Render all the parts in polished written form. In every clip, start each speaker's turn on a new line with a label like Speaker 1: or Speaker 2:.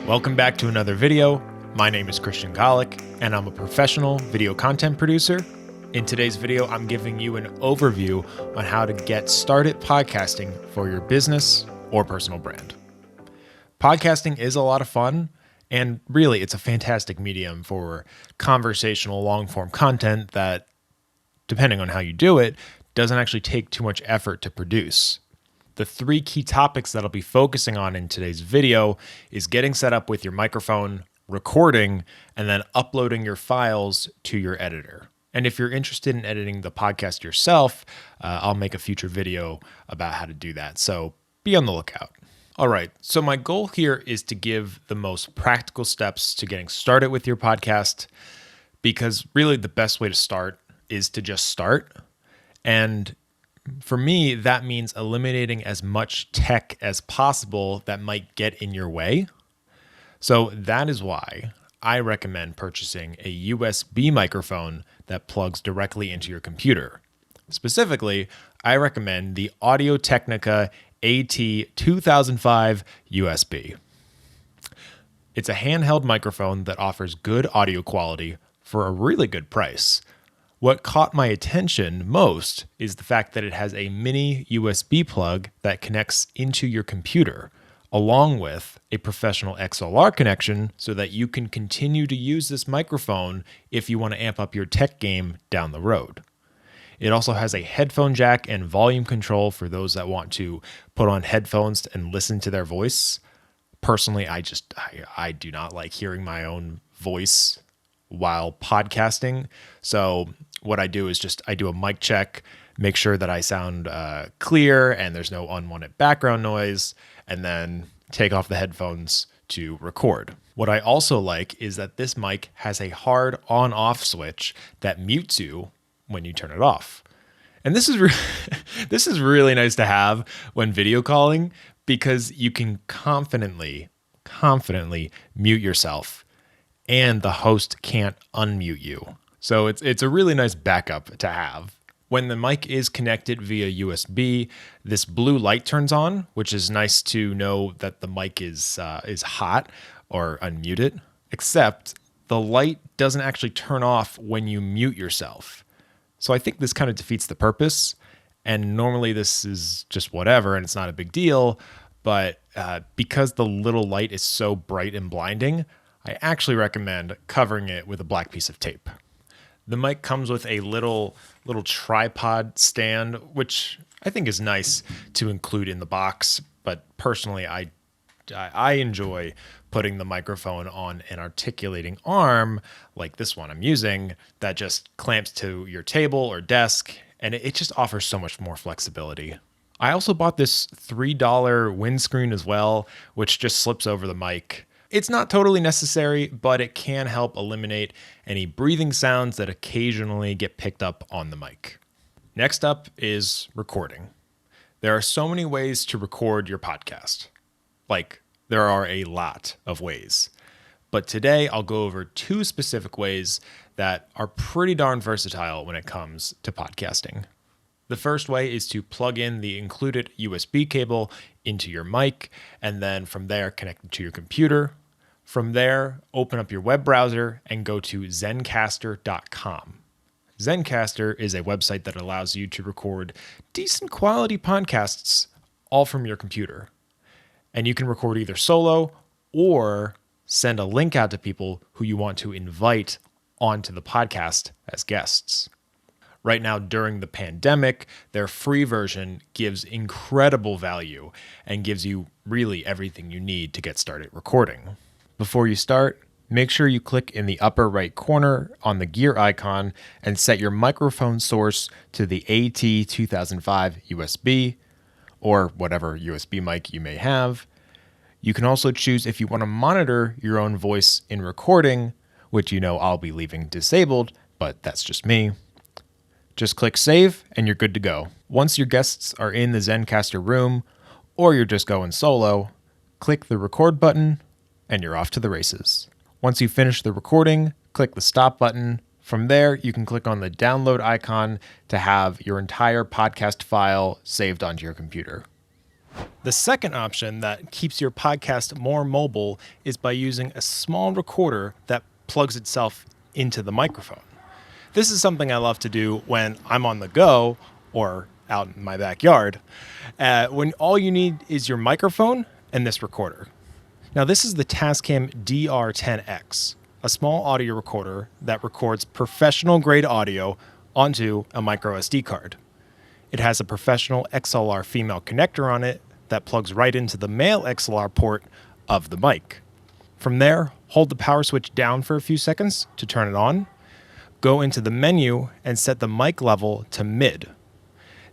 Speaker 1: Welcome back to another video. My name is Kristian Golick, and I'm a professional video content producer. In today's video, I'm giving you an overview on how to get started podcasting for your business or personal brand. Podcasting is a lot of fun, and really, it's a fantastic medium for conversational long-form content that, depending on how you do it, doesn't actually take too much effort to produce. The three key topics that I'll be focusing on in today's video is getting set up with your microphone, recording, and then uploading your files to your editor. And if you're interested in editing the podcast yourself, I'll make a future video about how to do that. So be on the lookout. All right, so my goal here is to give the most practical steps to getting started with your podcast, because really the best way to start is to just start. And for me, that means eliminating as much tech as possible that might get in your way. So that is why I recommend purchasing a USB microphone that plugs directly into your computer. Specifically, I recommend the Audio-Technica AT2005 USB. It's a handheld microphone that offers good audio quality for a really good price. What caught my attention most is the fact that it has a mini USB plug that connects into your computer, along with a professional XLR connection so that you can continue to use this microphone if you want to amp up your tech game down the road. It also has a headphone jack and volume control for those that want to put on headphones and listen to their voice. Personally, I do not like hearing my own voice while podcasting. So what I do is I do a mic check, make sure that I sound clear and there's no unwanted background noise, and then take off the headphones to record. What I also like is that this mic has a hard on-off switch that mutes you when you turn it off. And this is this is really nice to have when video calling, because you can confidently mute yourself and the host can't unmute you. So it's a really nice backup to have. When the mic is connected via USB, this blue light turns on, which is nice to know that the mic is hot or unmuted, except the light doesn't actually turn off when you mute yourself. So I think this kind of defeats the purpose, and normally this is just whatever and it's not a big deal, but because the little light is so bright and blinding, I actually recommend covering it with a black piece of tape. The mic comes with a little tripod stand, which I think is nice to include in the box, but personally I enjoy putting the microphone on an articulating arm like this one I'm using that just clamps to your table or desk, and it just offers so much more flexibility. I also bought this $3 windscreen as well, which just slips over the mic. It's not totally necessary, but it can help eliminate any breathing sounds that occasionally get picked up on the mic. Next up is recording. There are so many ways to record your podcast. There are a lot of ways. But today I'll go over two specific ways that are pretty darn versatile when it comes to podcasting. The first way is to plug in the included USB cable into your mic, and then from there connect it to your computer. From there, open up your web browser and go to Zencaster.com. Zencaster is a website that allows you to record decent quality podcasts all from your computer. And you can record either solo or send a link out to people who you want to invite onto the podcast as guests. Right now, during the pandemic, their free version gives incredible value and gives you really everything you need to get started recording. Before you start, make sure you click in the upper right corner on the gear icon and set your microphone source to the AT2005 USB or whatever USB mic you may have. You can also choose if you want to monitor your own voice in recording, which I'll be leaving disabled, but that's just me. Just click save and you're good to go. Once your guests are in the Zencaster room, or you're just going solo, click the record button and you're off to the races. Once you finish the recording, click the stop button. From there, you can click on the download icon to have your entire podcast file saved onto your computer. The second option that keeps your podcast more mobile is by using a small recorder that plugs itself into the microphone. This is something I love to do when I'm on the go or out in my backyard, when all you need is your microphone and this recorder. Now, this is the Tascam DR10X, a small audio recorder that records professional grade audio onto a micro SD card. It has a professional XLR female connector on it that plugs right into the male XLR port of the mic. From there, hold the power switch down for a few seconds to turn it on. Go into the menu and set the mic level to mid.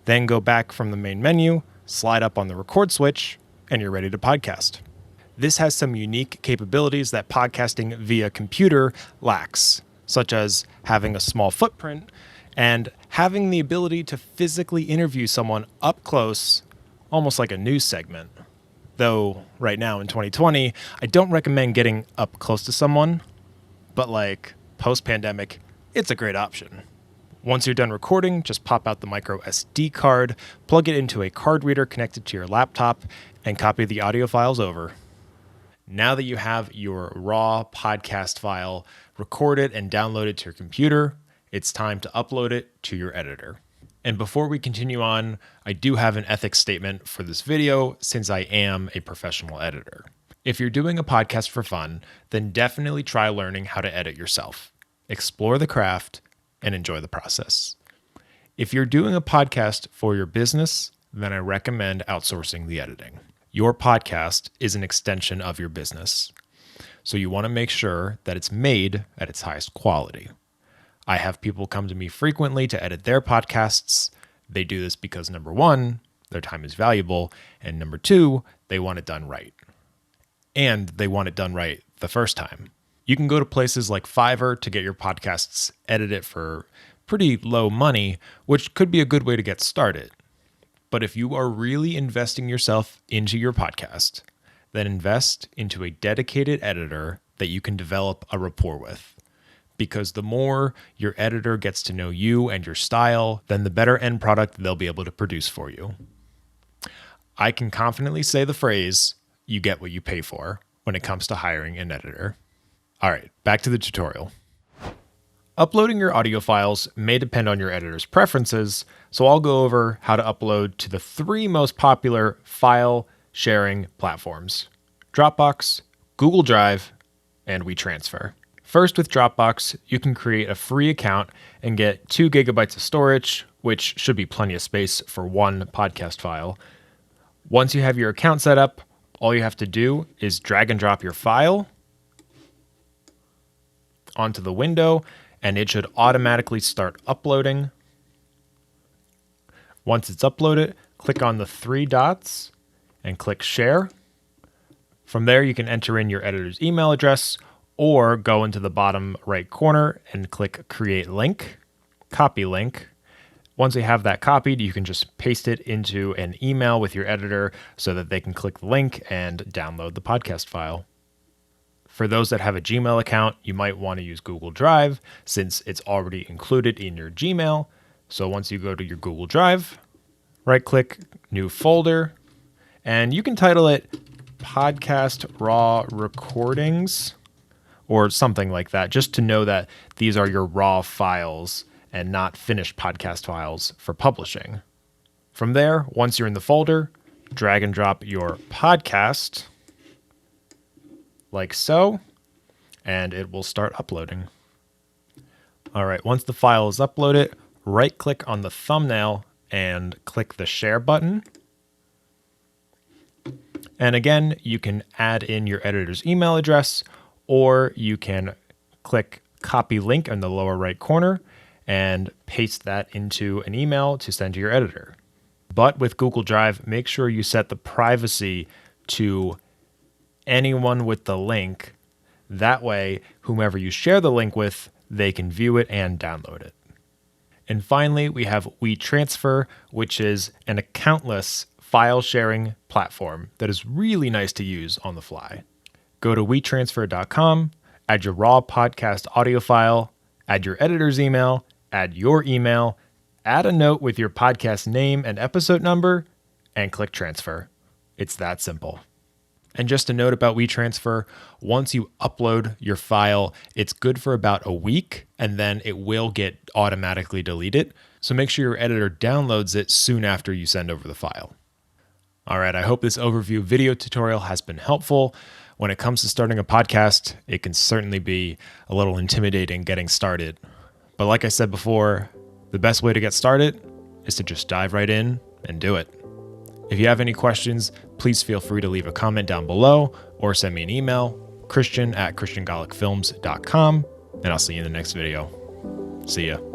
Speaker 1: Then go back from the main menu, slide up on the record switch, and you're ready to podcast. This has some unique capabilities that podcasting via computer lacks, such as having a small footprint and having the ability to physically interview someone up close, almost like a news segment. Though right now in 2020, I don't recommend getting up close to someone, but like post-pandemic, it's a great option. Once you're done recording, just pop out the micro SD card, plug it into a card reader connected to your laptop, and copy the audio files over. Now that you have your raw podcast file recorded and downloaded to your computer, it's time to upload it to your editor. And before we continue on, I do have an ethics statement for this video since I am a professional editor. If you're doing a podcast for fun, then definitely try learning how to edit yourself. Explore the craft and enjoy the process. If you're doing a podcast for your business, then I recommend outsourcing the editing. Your podcast is an extension of your business, so you want to make sure that it's made at its highest quality. I have people come to me frequently to edit their podcasts. They do this because number one, their time is valuable, and number two, they want it done right. And they want it done right the first time. You can go to places like Fiverr to get your podcasts edited for pretty low money, which could be a good way to get started. But if you are really investing yourself into your podcast, then invest into a dedicated editor that you can develop a rapport with. Because the more your editor gets to know you and your style, then the better end product they'll be able to produce for you. I can confidently say the phrase, you get what you pay for, when it comes to hiring an editor. All right, back to the tutorial. Uploading your audio files may depend on your editor's preferences, so I'll go over how to upload to the 3 most popular file sharing platforms: Dropbox, Google Drive, and WeTransfer. First, with Dropbox, you can create a free account and get 2 gigabytes of storage, which should be plenty of space for one podcast file. Once you have your account set up, all you have to do is drag and drop your file onto the window, and it should automatically start uploading. Once it's uploaded, click on the 3 dots and click Share. From there, you can enter in your editor's email address or go into the bottom right corner and click Create Link, Copy Link. Once you have that copied, you can just paste it into an email with your editor so that they can click the link and download the podcast file. For those that have a Gmail account, you might want to use Google Drive since it's already included in your Gmail. So once you go to your Google Drive, right-click, New Folder, and you can title it Podcast Raw Recordings or something like that, just to know that these are your raw files and not finished podcast files for publishing. From there, once you're in the folder, drag and drop your podcast like so, and it will start uploading. All right, once the file is uploaded, right-click on the thumbnail and click the share button. And again, you can add in your editor's email address, or you can click copy link in the lower right corner and paste that into an email to send to your editor. But with Google Drive, make sure you set the privacy to anyone with the link. That way, whomever you share the link with, they can view it and download it. And finally, we have WeTransfer, which is an accountless file sharing platform that is really nice to use on the fly. Go to WeTransfer.com, add your raw podcast audio file, add your editor's email, add your email, add a note with your podcast name and episode number, and click transfer. It's that simple. And just a note about WeTransfer, once you upload your file, it's good for about a week, and then it will get automatically deleted. So make sure your editor downloads it soon after you send over the file. All right, I hope this overview video tutorial has been helpful. When it comes to starting a podcast, it can certainly be a little intimidating getting started. But like I said before, the best way to get started is to just dive right in and do it. If you have any questions, please feel free to leave a comment down below or send me an email, Kristian@kristiangolickfilms.com, and I'll see you in the next video. See ya.